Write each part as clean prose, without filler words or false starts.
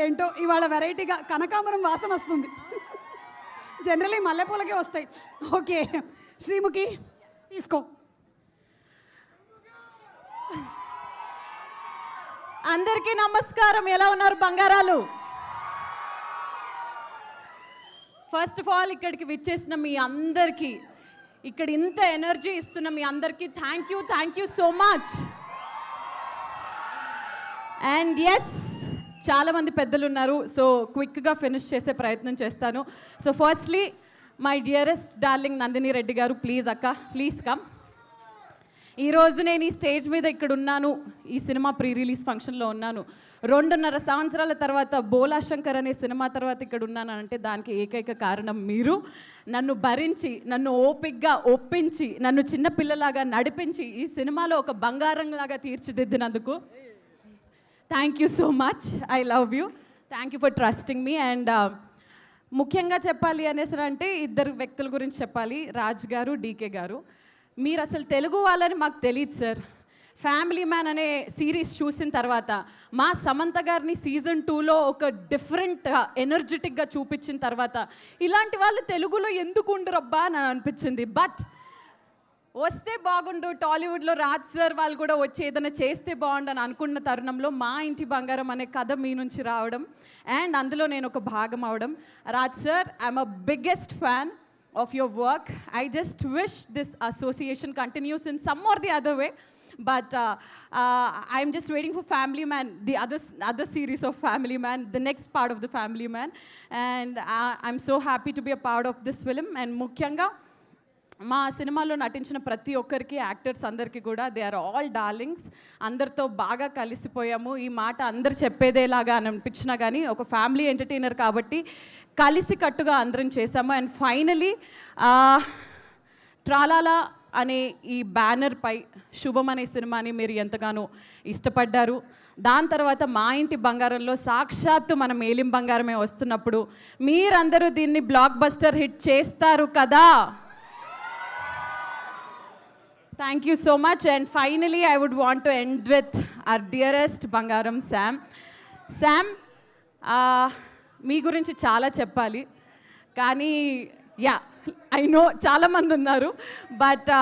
ఏంటో ఇవాళ వెరైటీగా కనకాంబరం వాసన వస్తుంది. జనరలీ మల్లెపూలకే వస్తాయి. ఓకే శ్రీముఖి తీసుకో. అందరికీ నమస్కారం. ఎలా ఉన్నారు బంగారాలు? ఫస్ట్ ఆఫ్ ఆల్ ఇక్కడికి విచ్చేసిన మీ అందరికీ, ఇక్కడ ఇంత ఎనర్జీ ఇస్తున్న మీ అందరికీ thank you so much. And yes, చాలామంది పెద్దలు ఉన్నారు, సో క్విక్గా ఫినిష్ చేసే ప్రయత్నం చేస్తాను. So firstly my dearest darling Nandini Reddy గారు, ప్లీజ్ అక్క, ప్లీజ్ కమ్. ఈరోజు నేను ఈ స్టేజ్ మీద ఇక్కడ ఉన్నాను, ఈ సినిమా ప్రీ రిలీజ్ ఫంక్షన్లో ఉన్నాను. 2.5 సంవత్సరాల తర్వాత బోలా శంకర్ అనే సినిమా తర్వాత ఇక్కడ ఉన్నాను అంటే దానికి ఏకైక కారణం మీరు. నన్ను భరించి, నన్ను ఓపిక్గా ఒప్పించి, నన్ను చిన్నపిల్లలాగా నడిపించి ఈ సినిమాలో ఒక బంగారంలాగా తీర్చిదిద్దినందుకు thank you so much. I love you. Thank you for trusting me. And ముఖ్యంగా చెప్పాలి అనేసి అంటే ఇద్దరు వ్యక్తుల గురించి చెప్పాలి, రాజ్ గారు, డీకే గారు. మీరు అసలు తెలుగు వాళ్ళని మాకు తెలియదు సార్. ఫ్యామిలీ మ్యాన్ అనే సిరీస్ చూసిన తర్వాత మా సమంత గారిని సీజన్ 2లో ఒక డిఫరెంట్ ఎనర్జెటిక్గా చూపించిన తర్వాత ఇలాంటి వాళ్ళు తెలుగులో ఎందుకు ఉండరబ్బా అని అనిపించింది. బట్ వస్తే బాగుండు, టాలీవుడ్లో రాజ్ సార్ వాళ్ళు కూడా వచ్చి ఏదైనా చేస్తే బాగుండు అని అనుకున్న తరుణంలో మా ఇంటి బంగారం అనే కథ మీ నుంచి రావడం అండ్ అందులో నేను ఒక భాగం అవడం. Raj sir, I'm a biggest fan of your work. I just wish this association continues in some or the other way, but I'm just waiting for Family Man, the other series of Family Man, the next part of the Family Man, and I'm so happy to be a part of this film. And ముఖ్యంగా మా సినిమాలో నటించిన ప్రతి ఒక్కరికి, actors అందరికీ కూడా they are all darlings. అందరితో బాగా కలిసిపోయాము. ఈ మాట అందరు చెప్పేదేలాగా అని అనిపించినా కానీ ఒక ఫ్యామిలీ ఎంటర్టైనర్ కాబట్టి కలిసి కట్టుగా అందరం చేశాము. అండ్ ఫైనలీ ట్రాలాలా అనే ఈ బ్యానర్పై శుభం అనే సినిమాని మీరు ఎంతగానో ఇష్టపడ్డారు. దాని తర్వాత మా ఇంటి బంగారంలో సాక్షాత్తు మన మేలిం బంగారమే వస్తున్నప్పుడు మీరందరూ దీన్ని బ్లాక్ బస్టర్ హిట్ చేస్తారు కదా. Thank you so much. And finally, I would want to end with our dearest Bangaram, Sam. Sam, మీ గురించి చాలా చెప్పాలి కానీ ఐ నో చాలామంది ఉన్నారు, బట్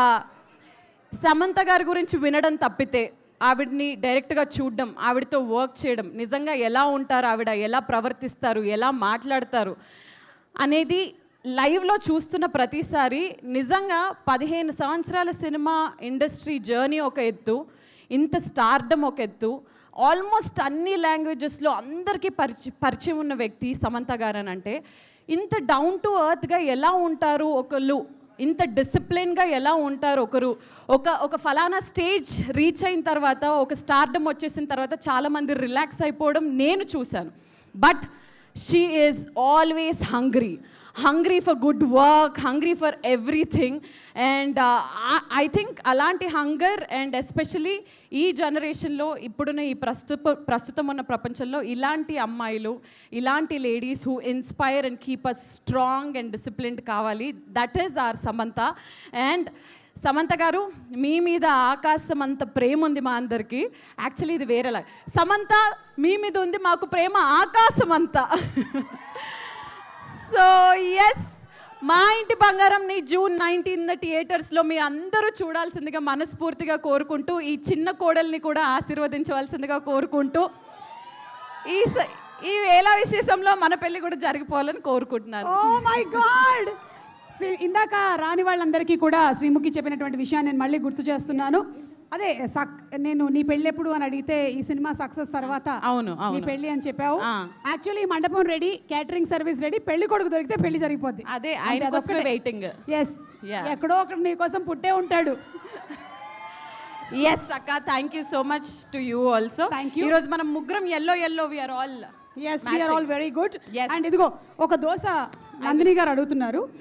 సమంత గారి గురించి వినడం తప్పితే ఆవిడని డైరెక్ట్గా చూడడం, ఆవిడతో వర్క్ చేయడం, నిజంగా ఎలా ఉంటారు ఆవిడ, ఎలా ప్రవర్తిస్తారు, ఎలా మాట్లాడతారు అనేది లైవ్లో చూస్తున్న ప్రతిసారి నిజంగా 15 సంవత్సరాల సినిమా ఇండస్ట్రీ జర్నీ ఒక ఎత్తు, ఇంత స్టార్డమ్ ఒక ఎత్తు, ఆల్మోస్ట్ అన్ని లాంగ్వేజెస్లో అందరికీ పరిచయం ఉన్న వ్యక్తి సమంత గారు అని అంటే ఇంత డౌన్ టు ఎర్త్గా ఎలా ఉంటారు ఒకళ్ళు, ఇంత డిసిప్లిన్గా ఎలా ఉంటారు ఒకరు. ఒక ఫలానా స్టేజ్ రీచ్ అయిన తర్వాత, ఒక స్టార్డమ్ వచ్చేసిన తర్వాత చాలామంది రిలాక్స్ అయిపోవడం నేను చూశాను. But she is always hungry for good work, hungry for everything, and I think అలాంటి హంగర్ అండ్ ఎస్పెషలీ ఈ జనరేషన్లో ఇప్పుడున్న ఈ ప్రస్తుతం ఉన్న ప్రపంచంలో ఇలాంటి అమ్మాయిలు, ఇలాంటి ladies who inspire and keep us strong and disciplined కావాలి. That is our Samantha. And Samantha garu, మీ మీద ఆకాశం అంత ప్రేమ ఉంది మా అందరికీ. యాక్చువల్లీ ఇది వేరేలా, సమంత మీ మీద ఉంది, మాకు ప్రేమ ఆకాశం అంతా. సో ఎస్, మా ఇంటి బంగారంని June 19 థియేటర్స్లో మీ అందరూ చూడాల్సిందిగా మనస్ఫూర్తిగా కోరుకుంటూ, ఈ చిన్న కోడల్ని కూడా ఆశీర్వదించవలసిందిగా కోరుకుంటూ, ఈ వేళ విశేషంలో మన పెళ్ళి కూడా జరిగిపోవాలని కోరుకుంటున్నాను. ఓ మై గాడ్, ఇందాక రాని వాళ్ళందరికీ కూడా శ్రీముఖి చెప్పినటువంటి విషయాన్ని నేను మళ్ళీ గుర్తు చేస్తున్నాను. అదే నేను నీ పెళ్ళి ఎప్పుడు అని అడిగితే ఈ సినిమా సక్సెస్ తర్వాత అవును నీ పెళ్ళి అని చెప్పావు. యాక్చువల్లీ మండపం రెడీ, క్యాటరింగ్ సర్వీస్ రెడీ, పెళ్లి కొడుకు దొరికితే పెళ్లి జరిగిపోద్ది. అదే ఆయన కోసమే వెయిటింగ్. ఎస్, ఎక్కడో ఒకటి నీ కోసం పుట్టే ఉంటాడు. ఎస్ అక్క, thank you so much to you also. Thank you. ఈరోజు మనం ముగ్గురం yellow we are all very good. And ఇదిగో ఒక దోశ నందిని గారు అడుగుతున్నారు.